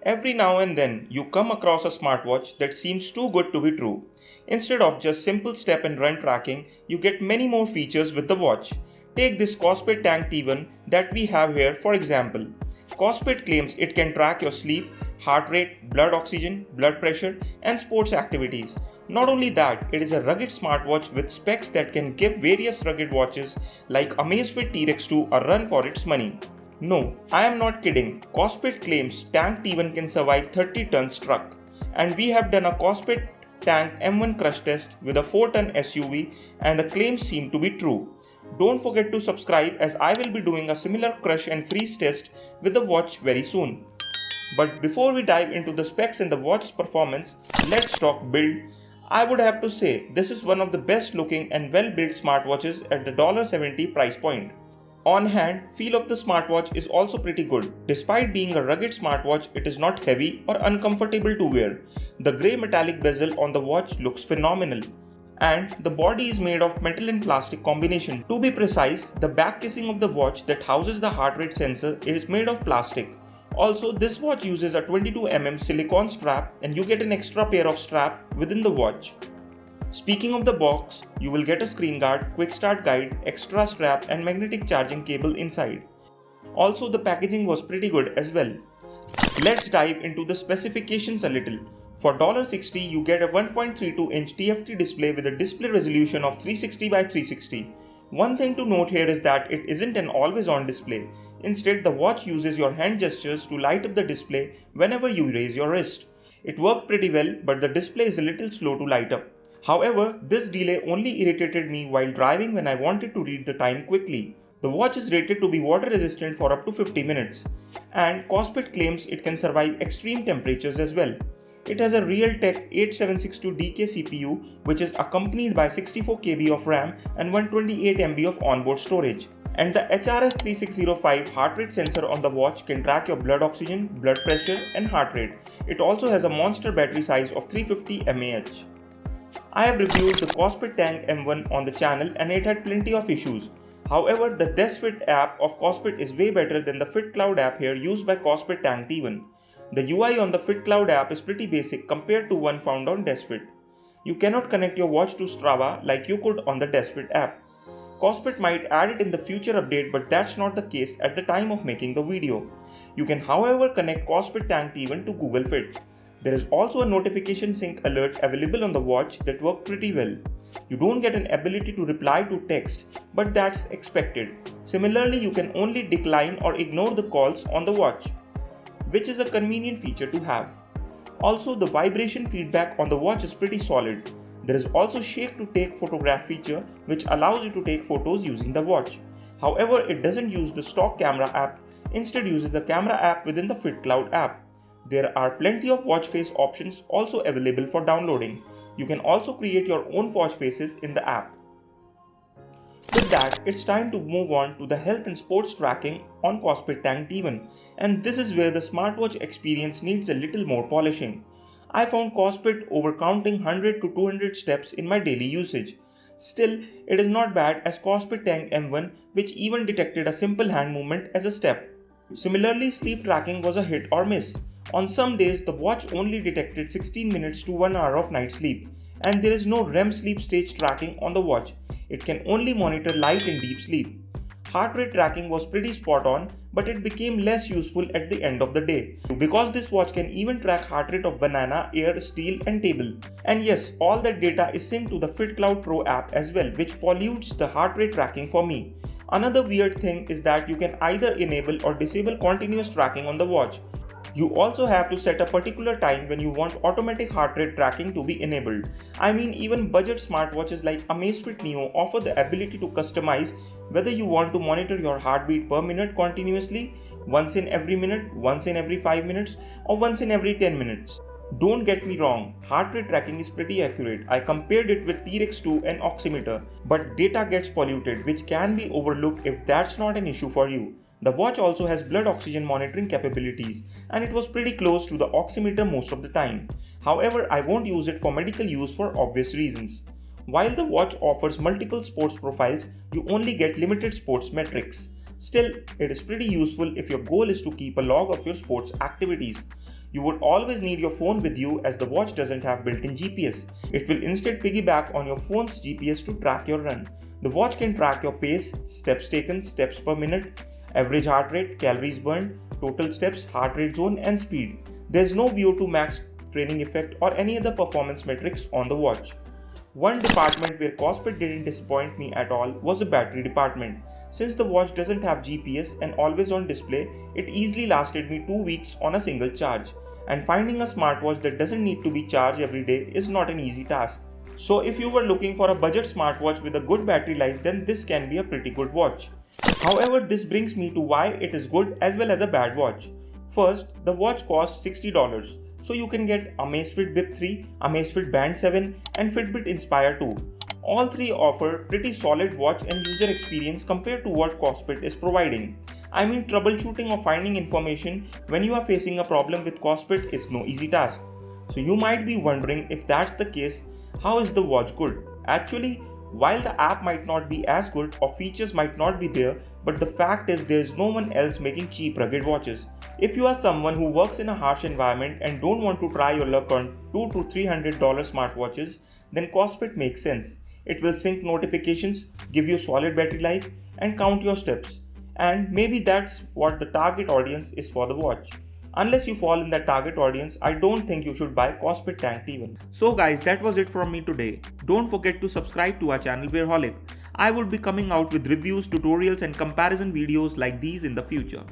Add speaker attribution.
Speaker 1: Every now and then, you come across a smartwatch that seems too good to be true. Instead of just simple step and run tracking, you get many more features with the watch. Take this Kospet Tank T1 that we have here for example. Kospet claims it can track your sleep, heart rate, blood oxygen, blood pressure, and sports activities. Not only that, it is a rugged smartwatch with specs that can give various rugged watches like Amazfit T-Rex 2 a run for its money. No, I am not kidding. Kospet claims Tank T1 can survive 30 tons truck. And we have done a Kospet Tank M1 crush test with a 4-ton SUV and the claims seem to be true. Don't forget to subscribe as I will be doing a similar crush and freeze test with the watch very soon. But before we dive into the specs and the watch's performance, let's talk build. I would have to say this is one of the best looking and well built smartwatches at the $70 price point. On hand, feel of the smartwatch is also pretty good. Despite being a rugged smartwatch, it is not heavy or uncomfortable to wear. The grey metallic bezel on the watch looks phenomenal. And the body is made of metal and plastic combination. To be precise, the back casing of the watch that houses the heart rate sensor is made of plastic. Also, this watch uses a 22mm silicone strap and you get an extra pair of strap within the watch. Speaking of the box, you will get a screen guard, quick start guide, extra strap and magnetic charging cable inside. Also, the packaging was pretty good as well. Let's dive into the specifications a little. For $60, you get a 1.32-inch TFT display with a display resolution of 360 by 360. One thing to note here is that it isn't an always-on display. Instead, the watch uses your hand gestures to light up the display whenever you raise your wrist. It worked pretty well, but the display is a little slow to light up. However, this delay only irritated me while driving when I wanted to read the time quickly. The watch is rated to be water resistant for up to 50 minutes. And Kospet claims it can survive extreme temperatures as well. It has a Realtek 8762DK CPU which is accompanied by 64 KB of RAM and 128 MB of onboard storage. And the HRS 3605 heart rate sensor on the watch can track your blood oxygen, blood pressure and heart rate. It also has a monster battery size of 350 mAh. I have reviewed the Kospet Tank M1 on the channel and it had plenty of issues. However, the DeskFit app of Kospet is way better than the FitCloud app here used by Kospet Tank T1. The UI on the FitCloud app is pretty basic compared to one found on DeskFit. You cannot connect your watch to Strava like you could on the DeskFit app. Kospet might add it in the future update, but that's not the case at the time of making the video. You can however connect Kospet Tank T1 to Google Fit. There is also a notification sync alert available on the watch that work pretty well. You don't get an ability to reply to text, but that's expected. Similarly, you can only decline or ignore the calls on the watch, which is a convenient feature to have. Also, the vibration feedback on the watch is pretty solid. There is also shake to take photograph feature which allows you to take photos using the watch. However, it doesn't use the stock camera app, instead uses the camera app within the FitCloud app. There are plenty of watch face options also available for downloading. You can also create your own watch faces in the app. With that, it's time to move on to the health and sports tracking on Kospet Tank T1, and this is where the smartwatch experience needs a little more polishing. I found Kospet overcounting 100 to 200 steps in my daily usage. Still, it is not bad as Kospet Tank M1 which even detected a simple hand movement as a step. Similarly, sleep tracking was a hit or miss. On some days, the watch only detected 16 minutes to 1 hour of night sleep, and there is no REM sleep stage tracking on the watch. It can only monitor light and deep sleep. Heart rate tracking was pretty spot on, but it became less useful at the end of the day, because this watch can even track heart rate of banana, air, steel and table. And yes, all that data is synced to the FitCloud Pro app as well, which pollutes the heart rate tracking for me. Another weird thing is that you can either enable or disable continuous tracking on the watch. You also have to set a particular time when you want automatic heart rate tracking to be enabled. I mean, even budget smartwatches like Amazfit Neo offer the ability to customize whether you want to monitor your heartbeat per minute continuously, once in every minute, once in every 5 minutes, or once in every 10 minutes. Don't get me wrong, heart rate tracking is pretty accurate. I compared it with T-Rex 2 and oximeter, but data gets polluted, which can be overlooked if that's not an issue for you. The watch also has blood oxygen monitoring capabilities, and it was pretty close to the oximeter most of the time. However, I won't use it for medical use for obvious reasons. While the watch offers multiple sports profiles, you only get limited sports metrics. Still, it is pretty useful if your goal is to keep a log of your sports activities. You would always need your phone with you as the watch doesn't have built-in GPS. It will instead piggyback on your phone's GPS to track your run. The watch can track your pace, steps taken, steps per minute, average heart rate, calories burned, total steps, heart rate zone, and speed. There is no VO2 max training effect or any other performance metrics on the watch. One department where Kospet didn't disappoint me at all was the battery department. Since the watch doesn't have GPS and always on display, it easily lasted me 2 weeks on a single charge. And finding a smartwatch that doesn't need to be charged every day is not an easy task. So if you were looking for a budget smartwatch with a good battery life, then this can be a pretty good watch. However, this brings me to why it is good as well as a bad watch. First, the watch costs $60. So you can get Amazfit Bip 3, Amazfit Band 7 and Fitbit Inspire 2. All three offer pretty solid watch and user experience compared to what Kospet is providing. I mean, troubleshooting or finding information when you are facing a problem with Kospet is no easy task. So you might be wondering, if that's the case, how is the watch good? Actually, while the app might not be as good or features might not be there, but the fact is there is no one else making cheap rugged watches. If you are someone who works in a harsh environment and don't want to try your luck on $200 to $300 smartwatches, then Kospet makes sense. It will sync notifications, give you solid battery life, and count your steps. And maybe that's what the target audience is for the watch. Unless you fall in that target audience, I don't think you should buy Kospet Tank T1. So guys, that was it from me today. Don't forget to subscribe to our channel Wearholic. I will be coming out with reviews, tutorials and comparison videos like these in the future.